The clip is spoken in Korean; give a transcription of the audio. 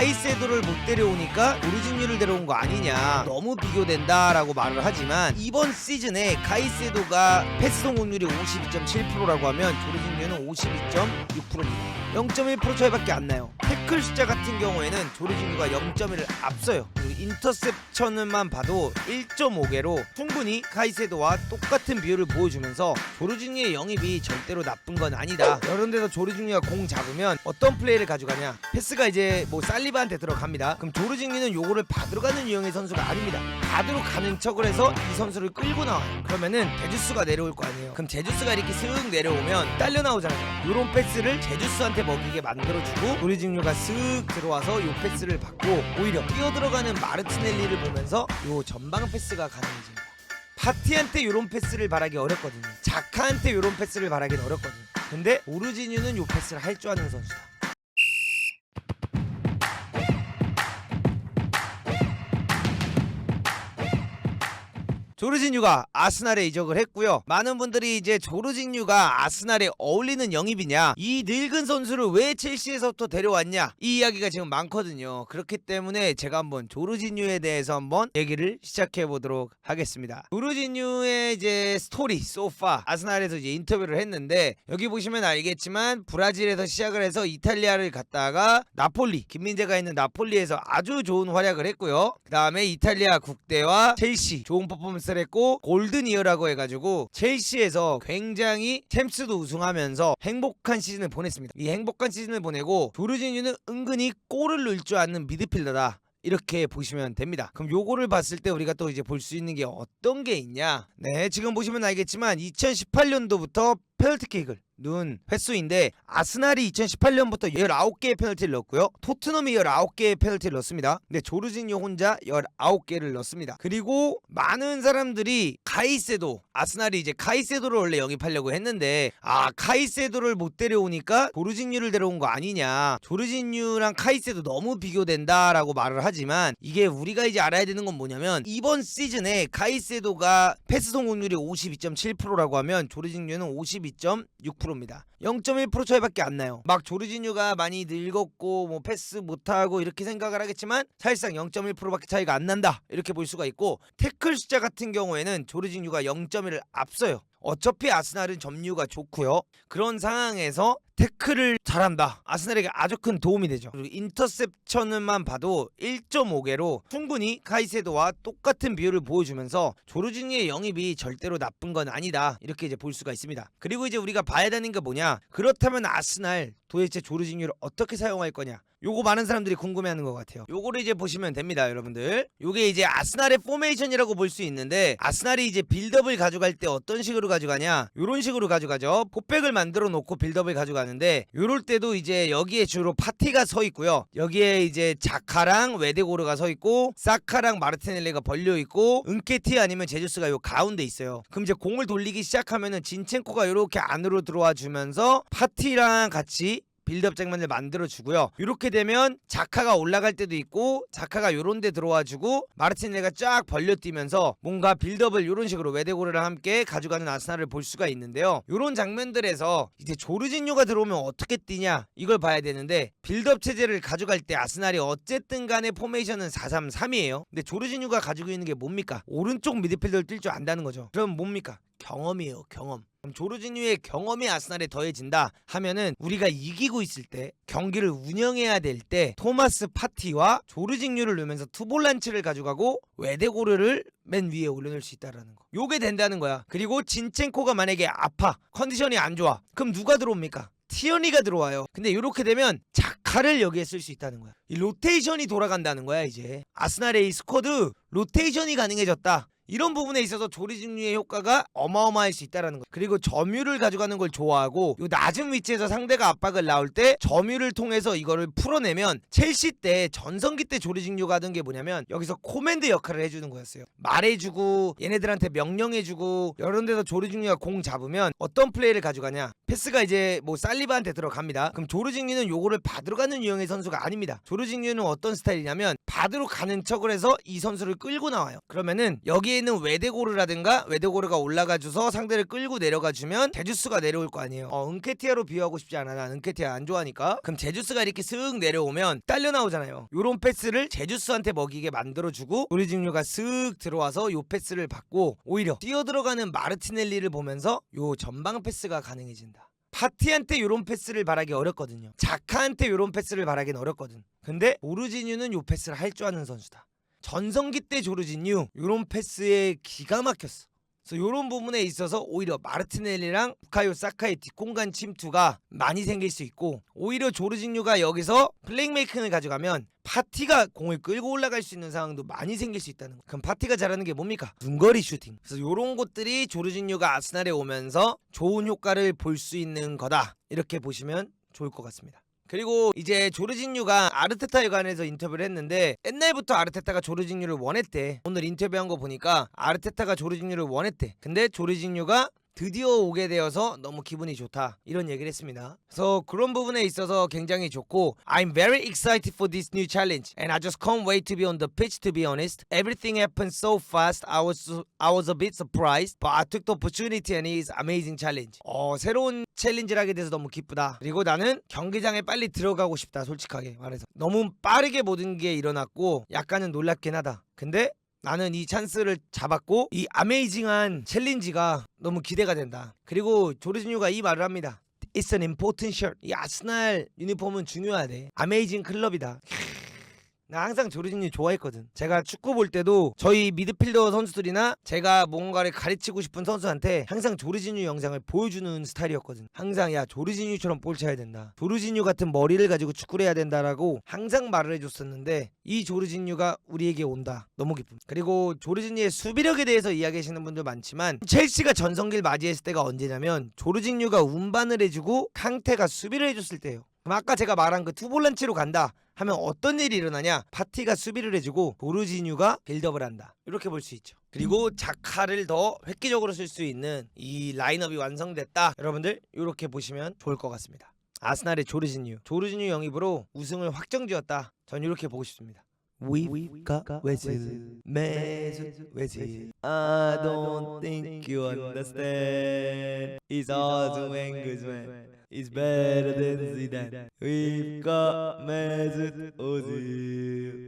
카이세도를 못 데려오니까 조르지뉴를 데려온 거 아니냐, 너무 비교된다 라고 말을 하지만 이번 시즌에 카이세도가 패스 성공률이 52.7%라고 하면 조르지뉴는 52.6%입니다 0.1% 차이밖에 안 나요. 태클 숫자 같은 경우에는 조르지뉴가 0.1을 앞서요. 그리고 인터셉션만 봐도 1.5개로 충분히 카이세도와 똑같은 비율을 보여주면서 조르지뉴의 영입이 절대로 나쁜 건 아니다. 이런 데서 조르지뉴가 공 잡으면 어떤 플레이를 가져가냐, 패스가 이제 뭐 살리바한테 들어갑니다. 그럼 조르지뉴는 요거를 받으러 가는 유형의 선수가 아닙니다. 받으러 가는 척을 해서 이 선수를 끌고 나와요. 그러면은 제주스가 내려올 거 아니에요. 그럼 제주스가 이렇게 슥 내려오면 딸려 나오잖아요. 요런 패스를 제주스한테 먹이게 만들어주고 조르지뉴가 슥 들어와서 요 패스를 받고 오히려 뛰어들어가는 마르티넬리를 보면서 요 전방 패스가 가능해집니다. 파티한테 요런 패스를 바라기 어렵거든요. 자카한테 요런 패스를 바라기는 어렵거든요. 근데 조르지뉴는 요 패스를 할 줄 아는 선수다. 조르지뉴가 아스날에 이적을 했고요. 많은 분들이 이제 조르지뉴가 아스날에 어울리는 영입이냐, 이 늙은 선수를 왜 첼시에서부터 데려왔냐, 이 이야기가 지금 많거든요. 그렇기 때문에 제가 한번 조르지뉴에 대해서 한번 얘기를 시작해 보도록 하겠습니다. 조르지뉴의 이제 스토리 소파, 아스날에서 이제 인터뷰를 했는데 여기 보시면 알겠지만 브라질에서 시작을 해서 이탈리아를 갔다가 나폴리, 김민재가 있는 나폴리에서 아주 좋은 활약을 했고요. 그 다음에 이탈리아 국대와 첼시 좋은 퍼포먼스를 했고 골든이어라고 해가지고 첼시에서 굉장히 챔스도 우승하면서 행복한 시즌을 보냈습니다. 이 행복한 시즌을 보내고 조르지뉴는 은근히 골을 넣을 줄 아는 미드필더다, 이렇게 보시면 됩니다. 그럼 요거를 봤을 때 우리가 또 이제 볼 수 있는 게 어떤 게 있냐, 네, 지금 보시면 알겠지만 2018년도부터 페널티킥을 넣은 횟수인데 아스날이 2018년부터 19개의 페널티를 넣었고요. 토트넘이 19개의 페널티를 넣었습니다. 근데 조르지뉴 혼자 19개를 넣었습니다. 그리고 많은 사람들이 카이세도, 아스날이 이제 카이세도를 원래 영입하려고 했는데 카이세도를 못 데려오니까 조르지뉴를 데려온 거 아니냐, 조르지뉴랑 카이세도 너무 비교된다 라고 말을 하지만 이게 우리가 이제 알아야 되는 건 뭐냐면 이번 시즌에 카이세도가 패스 성공률이 52.7%라고 하면 조르지뉴는 52.6%입니다 0.1% 차이밖에 안 나요. 막 조르지뉴가 많이 늙었고 뭐 패스 못하고 이렇게 생각을 하겠지만 사실상 0.1%밖에 차이가 안 난다, 이렇게 볼 수가 있고, 태클 숫자 같은 경우에는 조르지뉴가 0.1을 앞서요. 어차피 아스날은 점유가 좋고요. 그런 상황에서 태클을 잘한다, 아스날에게 아주 큰 도움이 되죠. 그리고 인터셉션만 봐도 1.5개로 충분히 카이세도와 똑같은 비율을 보여주면서 조르지뉴의 영입이 절대로 나쁜 건 아니다, 이렇게 이제 볼 수가 있습니다. 그리고 이제 우리가 봐야 되는 게 뭐냐, 그렇다면 아스날 도대체 조르지뉴를 어떻게 사용할 거냐, 요거 많은 사람들이 궁금해하는 것 같아요. 요거를 이제 보시면 됩니다, 여러분들. 요게 이제 아스날의 포메이션이라고 볼 수 있는데, 아스날이 이제 빌드업을 가져갈 때 어떤 식으로 가져가냐, 요런 식으로 가져가죠. 포백을 만들어 놓고 빌드업을 가져가는데, 요럴 때도 이제 여기에 주로 파티가 서 있고요. 여기에 이제 자카랑 웨데고르가 서 있고, 사카랑 마르티넬리가 벌려 있고, 은케티 아니면 제주스가 요 가운데 있어요. 그럼 이제 공을 돌리기 시작하면은 진첸코가 요렇게 안으로 들어와 주면서 파티랑 같이 빌드업 장면을 만들어주고요. 이렇게 되면 자카가 올라갈 때도 있고, 자카가 요런 데 들어와주고 마르티넬리가 쫙 벌려뛰면서 뭔가 빌드업을 요런 식으로 웨데고르랑 함께 가져가는 아스날을 볼 수가 있는데요. 요런 장면들에서 이제 조르지뉴가 들어오면 어떻게 뛰냐, 이걸 봐야 되는데, 빌드업 체제를 가져갈 때 아스날이 어쨌든 간에 포메이션은 4-3-3이에요 근데 조르지뉴가 가지고 있는 게 뭡니까? 오른쪽 미드필더를 뛸 줄 안다는 거죠. 그럼 뭡니까? 경험이에요, 경험. 그럼 조르지뉴의 경험이 아스날에 더해진다 하면은 우리가 이기고 있을 때, 경기를 운영해야 될 때 토마스 파티와 조르지뉴를 넣으면서 투볼란치를 가져가고 웨데고르를 맨 위에 올려놓을 수 있다라는 거, 요게 된다는 거야. 그리고 진첸코가 만약에 아파, 컨디션이 안 좋아, 그럼 누가 들어옵니까? 티어니가 들어와요. 근데 이렇게 되면 자카를 여기에 쓸 수 있다는 거야. 이 로테이션이 돌아간다는 거야. 이제 아스날의 이 스쿼드 로테이션이 가능해졌다. 이런 부분에 있어서 조르지뉴의 효과가 어마어마할 수 있다는 거예요. 그리고 점유를 가져가는 걸 좋아하고, 요 낮은 위치에서 상대가 압박을 나올 때 점유를 통해서 이거를 풀어내면, 첼시 때 전성기 때 조르지뉴가 하던 게 뭐냐면 여기서 코맨드 역할을 해주는 거였어요. 말해주고 얘네들한테 명령해주고, 이런 데서 조르지뉴가 공 잡으면 어떤 플레이를 가져가냐, 패스가 이제 뭐 살리바한테 들어갑니다. 그럼 조르지뉴는 요거를 받으러 가는 유형의 선수가 아닙니다. 조르지뉴는 어떤 스타일이냐면 받으러 가는 척을 해서 이 선수를 끌고 나와요. 그러면은 여기에 있는 웨데고르라든가 웨데고르가 올라가줘서 상대를 끌고 내려가주면 제주스가 내려올 거 아니에요. 은케티아로 비유하고 싶지 않아. 난 은케티아 안 좋아하니까. 그럼 제주스가 이렇게 쓱 내려오면 딸려 나오잖아요. 요런 패스를 제주스한테 먹이게 만들어주고 조르징유가 쓱 들어와서 요 패스를 받고 오히려 뛰어들어가는 마르티넬리를 보면서 요 전방 패스가 가능해진다. 파티한테 요런 패스를 바라기 어렵거든요. 자카한테 요런 패스를 바라기는 어렵거든. 근데 조르징유는 요 패스를 할 줄 아는 선수다. 전성기 때 조르징유 요런 패스에 기가 막혔어. 그래서 요런 부분에 있어서 오히려 마르티넬리랑 부카요 사카의 뒷공간 침투가 많이 생길 수 있고, 오히려 조르징유가 여기서 플레이메이킹을 가져가면 파티가 공을 끌고 올라갈 수 있는 상황도 많이 생길 수 있다는 거. 그럼 파티가 잘하는 게 뭡니까? 중거리 슈팅. 그래서 요런 것들이 조르징유가 아스날에 오면서 좋은 효과를 볼 수 있는 거다, 이렇게 보시면 좋을 것 같습니다. 그리고 이제 조르징유가 아르테타에 관해서 인터뷰를 했는데, 옛날부터 아르테타가 조르징유를 원했대. 오늘 인터뷰한 거 보니까 아르테타가 조르징유를 원했대. 근데 조르징유가 드디어 오게 되어서 너무 기분이 좋다, 이런 얘기를 했습니다. 그래서 그런 부분에 있어서 굉장히 좋고, I'm very excited for this new challenge and I just can't wait to be on the pitch. To be honest, everything happened so fast. I was a bit surprised, but I took the opportunity and it's amazing challenge. 새로운 챌린지를 하게 돼서 너무 기쁘다. 그리고 나는 경기장에 빨리 들어가고 싶다, 솔직하게 말해서. 너무 빠르게 모든 게 일어났고 약간은 놀랍긴 하다. 근데 나는 이 찬스를 잡았고 이 아메이징한 챌린지가 너무 기대가 된다. 그리고 조르징유가 이 말을 합니다. It's an important shirt. 이 아스날 유니폼은 중요하대. 아메이징 클럽이다. 나 항상 조르징유 좋아했거든. 제가 축구 볼 때도 저희 미드필더 선수들이나 제가 뭔가를 가르치고 싶은 선수한테 항상 조르징유 영상을 보여주는 스타일이었거든. 항상 야, 조르징유처럼 볼 쳐야 된다, 조르징유 같은 머리를 가지고 축구를 해야 된다라고 항상 말을 해줬었는데, 이 조르징유가 우리에게 온다. 너무 기쁩니다. 그리고 조르징유의 수비력에 대해서 이야기하시는 분들 많지만, 첼시가 전성기를 맞이했을 때가 언제냐면 조르징유가 운반을 해주고 캉테가 수비를 해줬을 때예요. 그럼 아까 제가 말한 그 투볼란치로 간다 하면 어떤 일이 일어나냐? 파티가 수비를 해주고 조르징유가 빌드업을 한다, 이렇게 볼 수 있죠. 그리고 자카를 더 획기적으로 쓸 수 있는 이 라인업이 완성됐다. 여러분들 이렇게 보시면 좋을 것 같습니다. 아스날의 조르징유 영입으로 우승을 확정지었다. 전 이렇게 보고 싶습니다. We've got Wesley, Mesut Wesley. I don't think you understand. He's also Wenger. He's better than Zidane. We've got Mesut Ozil.